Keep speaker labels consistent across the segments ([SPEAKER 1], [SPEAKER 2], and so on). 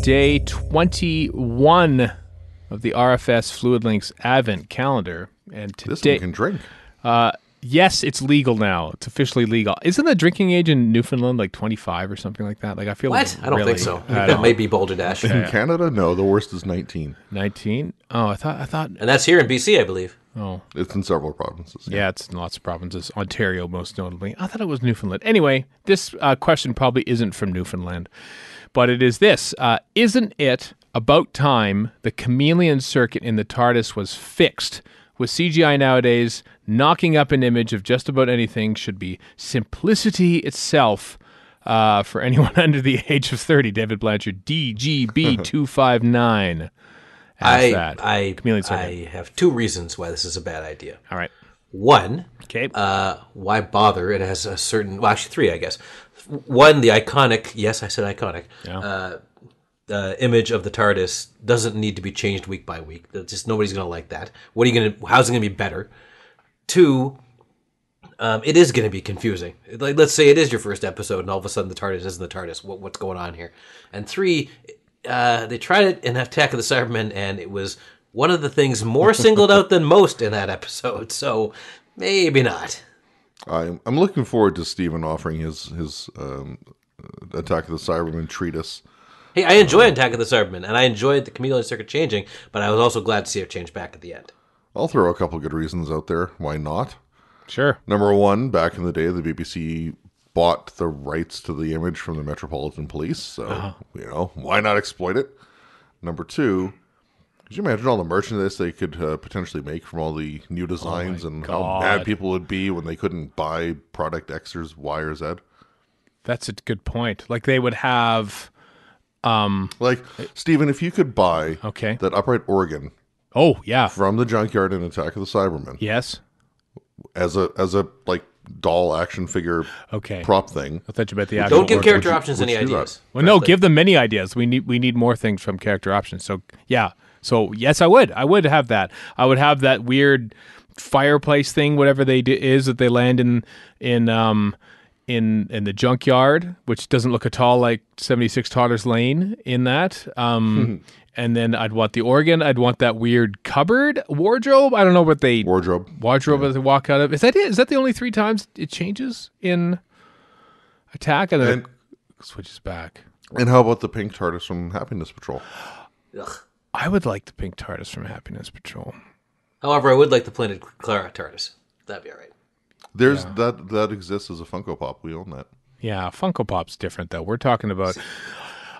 [SPEAKER 1] Day 21 of the RFS FluidLinks Advent Calendar. And
[SPEAKER 2] This
[SPEAKER 1] today,
[SPEAKER 2] one can drink.
[SPEAKER 1] yes, it's legal now. It's officially legal. Isn't the drinking age in Newfoundland like 25 or something like that? Like I feel
[SPEAKER 3] What? I don't
[SPEAKER 1] really,
[SPEAKER 3] think so. I think
[SPEAKER 1] I
[SPEAKER 3] that
[SPEAKER 1] don't-
[SPEAKER 3] might be Boulder Dash.
[SPEAKER 2] In Canada, no. The worst is 19.
[SPEAKER 1] 19? Oh, I thought.
[SPEAKER 3] And that's here in BC, I believe.
[SPEAKER 1] Oh,
[SPEAKER 2] It's in several provinces.
[SPEAKER 1] yeah, it's in lots of provinces. Ontario, most notably. I thought it was Newfoundland. Anyway, this question probably isn't from Newfoundland, but it is this. Isn't it about time the chameleon circuit in the TARDIS was fixed? With CGI nowadays, knocking up an image of just about anything should be simplicity itself for anyone under the age of 30. David Blanchard, DGB259.
[SPEAKER 3] I
[SPEAKER 1] Chameleon circuit.
[SPEAKER 3] have two reasons why this is a bad idea.
[SPEAKER 1] All right.
[SPEAKER 3] One,
[SPEAKER 1] Okay.
[SPEAKER 3] why bother? It has a certain, well, actually three, I guess. One, the iconic, yes, I said iconic,
[SPEAKER 1] Yeah.
[SPEAKER 3] image of the TARDIS doesn't need to be changed week by week. Just nobody's going to like that. What are you going to? How's it going to be better? Two, it is going to be confusing. Like, let's say it is your first episode, and all of a sudden the TARDIS isn't the TARDIS. What's going on here? And three, they tried it in Attack of the Cybermen, and it was one of the things more singled out than most in that episode. So maybe not.
[SPEAKER 2] I'm looking forward to Stephen offering his Attack of the Cybermen treatise.
[SPEAKER 3] Hey, I enjoy Attack of the Cybermen, and I enjoyed the chameleon circuit changing, but I was also glad to see it change back at the end.
[SPEAKER 2] I'll throw a couple good reasons out there. Why not?
[SPEAKER 1] Sure.
[SPEAKER 2] Number one, back in the day, the BBC bought the rights to the image from the Metropolitan Police, so, why not exploit it? Number two, could you imagine all the merchandise they could potentially make from all the new designs and how mad people would be when they couldn't buy product X or Y or Z?
[SPEAKER 1] That's a good point. Like they would have...
[SPEAKER 2] Like, Stephen, if you could buy
[SPEAKER 1] Okay.
[SPEAKER 2] that upright organ
[SPEAKER 1] Oh, yeah.
[SPEAKER 2] from the junkyard in Attack of the Cybermen
[SPEAKER 1] Yes.
[SPEAKER 2] as a like doll action figure
[SPEAKER 1] Okay.
[SPEAKER 2] prop thing,
[SPEAKER 1] I thought you meant the actual
[SPEAKER 3] Don't give
[SPEAKER 1] organ.
[SPEAKER 3] character options any
[SPEAKER 2] would you do
[SPEAKER 3] ideas.
[SPEAKER 1] Well, no, give them many ideas. We need more things from character options. So, yeah. So, yes, I would. I would have that. I would have that weird fireplace thing, whatever is that they land in the junkyard, which doesn't look at all like 76 Todders Lane in that. And then I'd want the organ. I'd want that weird cupboard wardrobe. I don't know what they
[SPEAKER 2] wardrobe.
[SPEAKER 1] that they walk out of. Is that it? Is that the only 3 times it changes in Attack and then it switches back?
[SPEAKER 2] And how about the pink TARDIS from Happiness Patrol?
[SPEAKER 3] Ugh.
[SPEAKER 1] I would like the pink TARDIS from Happiness Patrol.
[SPEAKER 3] However, I would like the Planet Clara TARDIS. That'd be all right.
[SPEAKER 2] There's that exists as a Funko Pop. We own that.
[SPEAKER 1] Yeah, Funko Pop's different though. We're talking about.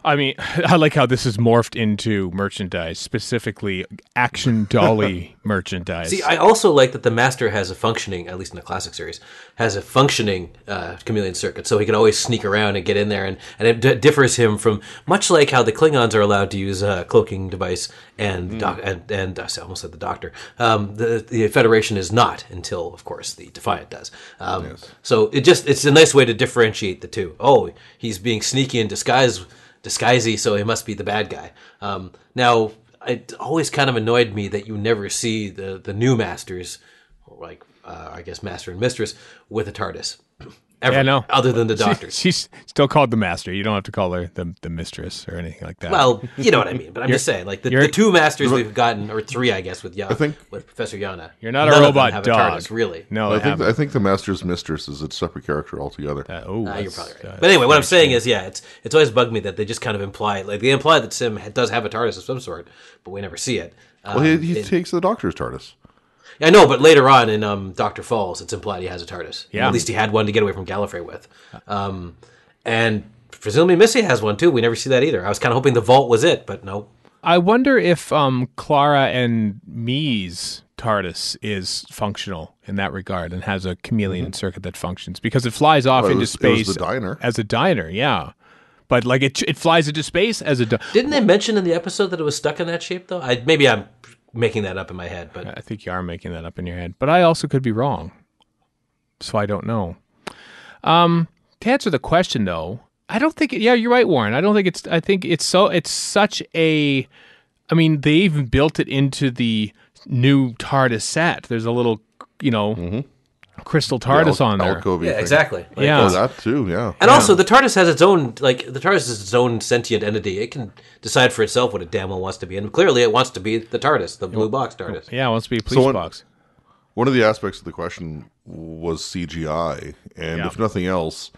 [SPEAKER 1] I mean, I like how this has morphed into merchandise, specifically action dolly merchandise.
[SPEAKER 3] See, I also like that the Master has a functioning, at least in the classic series, has a functioning chameleon circuit, so he can always sneak around and get in there, and it differs him from, much like how the Klingons are allowed to use a cloaking device, and and I almost said the Doctor. The Federation is not until, of course, the Defiant does. So it's a nice way to differentiate the two. Oh, he's being sneaky and disguisey, so he must be the bad guy. Now, it always kind of annoyed me that you never see the new Masters, like I guess Master and Mistress, with a TARDIS. Ever,
[SPEAKER 1] Yeah, no.
[SPEAKER 3] other than the Doctors.
[SPEAKER 1] She's still called the Master. You don't have to call her the Mistress or anything like that.
[SPEAKER 3] Well, you know what I mean, but I'm just saying, like the 2 Masters we've gotten, or 3, I guess, with with Professor Yana.
[SPEAKER 1] You're not
[SPEAKER 3] none
[SPEAKER 1] a
[SPEAKER 3] of them
[SPEAKER 1] robot
[SPEAKER 3] have
[SPEAKER 1] dog.
[SPEAKER 3] A TARDIS, really.
[SPEAKER 1] No,
[SPEAKER 2] I think the Master's Mistress is a separate character altogether.
[SPEAKER 3] You're probably right. But anyway, what I'm saying is, it's always bugged me that they just kind of imply that Sim does have a TARDIS of some sort, but we never see it.
[SPEAKER 2] Well, he takes the Doctor's TARDIS.
[SPEAKER 3] I know, but later on in Dr. Falls, it's implied he has a TARDIS.
[SPEAKER 1] Yeah.
[SPEAKER 3] At least he had one to get away from Gallifrey with. And presumably Missy has one too. We never see that either. I was kind of hoping the vault was it, but no.
[SPEAKER 1] I wonder if Clara and Me's TARDIS is functional in that regard and has a chameleon circuit that functions because it flies off into space
[SPEAKER 2] it was the diner.
[SPEAKER 1] as a diner, yeah. But like it flies into space as a
[SPEAKER 3] Didn't they mention in the episode that it was stuck in that shape though? Maybe I'm making that up in my head, but
[SPEAKER 1] I think you are making that up in your head, but I also could be wrong. So I don't know. To answer the question though, I don't think yeah, you're right, Warren. I think it's such a I mean, they even built it into the new TARDIS set. There's a little, Crystal TARDIS on there.
[SPEAKER 2] Alcove-y
[SPEAKER 3] Yeah,
[SPEAKER 2] thing.
[SPEAKER 3] exactly. Like,
[SPEAKER 1] Yeah.
[SPEAKER 2] Oh, that too, yeah.
[SPEAKER 3] And also, the TARDIS has its own, like, the TARDIS is its own sentient entity. It can decide for itself what it damn well wants to be. And clearly, it wants to be the TARDIS, the blue box TARDIS.
[SPEAKER 1] Yeah, it wants to be a police box.
[SPEAKER 2] One of the aspects of the question was CGI, and
[SPEAKER 1] Yeah.
[SPEAKER 2] if nothing else,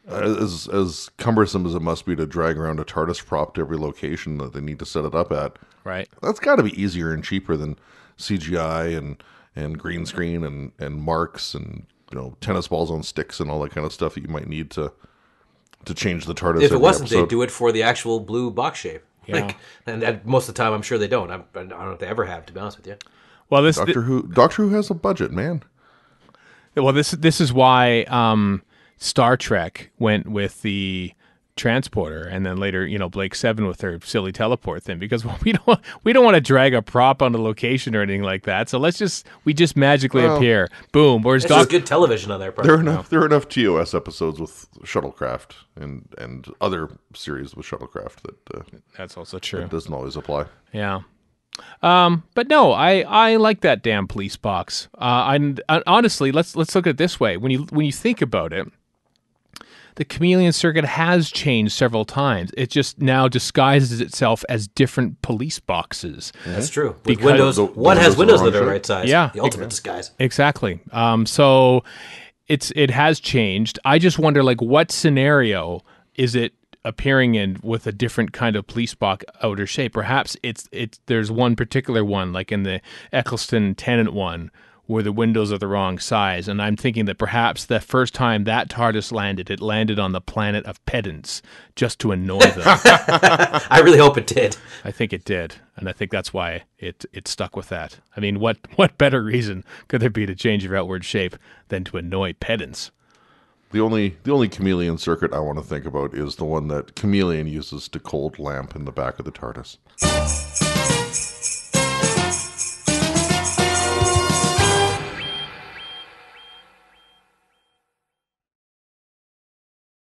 [SPEAKER 2] as cumbersome as it must be to drag around a TARDIS prop to every location that they need to set it up at,
[SPEAKER 1] Right.
[SPEAKER 2] that's got to be easier and cheaper than CGI and green screen and marks and tennis balls on sticks and all that kind of stuff that you might need to change the TARDIS.
[SPEAKER 3] If it
[SPEAKER 2] every
[SPEAKER 3] wasn't,
[SPEAKER 2] episode.
[SPEAKER 3] they'd do it for the actual blue box shape.
[SPEAKER 1] Yeah.
[SPEAKER 3] Like, and most of the time, I'm sure they don't. I don't know if they ever have, to be honest with you.
[SPEAKER 1] Well, this
[SPEAKER 2] Doctor Who has a budget, man.
[SPEAKER 1] Well, this is why Star Trek went with the transporter, and then later, Blake Seven with her silly teleport thing, because we don't want to drag a prop on a location or anything like that. So we just magically appear, boom. Whereas
[SPEAKER 3] It's just good television on their part.
[SPEAKER 2] There are enough TOS episodes with shuttlecraft and other series with shuttlecraft that
[SPEAKER 1] that's also true.
[SPEAKER 2] doesn't always apply.
[SPEAKER 1] Yeah. But no, I like that damn police box. And honestly, let's look at it this way. When you think about it, the Chameleon Circuit has changed several times. It just now disguises itself as different police boxes.
[SPEAKER 3] That's true. With
[SPEAKER 1] Because-
[SPEAKER 3] windows,
[SPEAKER 2] The
[SPEAKER 3] one has
[SPEAKER 2] windows
[SPEAKER 3] windows
[SPEAKER 2] are
[SPEAKER 3] that are
[SPEAKER 2] wrong
[SPEAKER 3] right size.
[SPEAKER 1] Yeah.
[SPEAKER 3] The ultimate disguise.
[SPEAKER 1] Exactly. So it has changed. I just wonder, like, what scenario is it appearing in with a different kind of police box outer shape? Perhaps it's there's one particular one, like in the Eccleston Tennant one, where the windows are the wrong size, and I'm thinking that perhaps the first time that TARDIS landed, it landed on the planet of pedants just to annoy them.
[SPEAKER 3] I really hope it did.
[SPEAKER 1] I think it did, and I think that's why it stuck with that. I mean, what better reason could there be to change your outward shape than to annoy pedants?
[SPEAKER 2] The only Chameleon Circuit I want to think about is the one that Chameleon uses to cold lamp in the back of the TARDIS.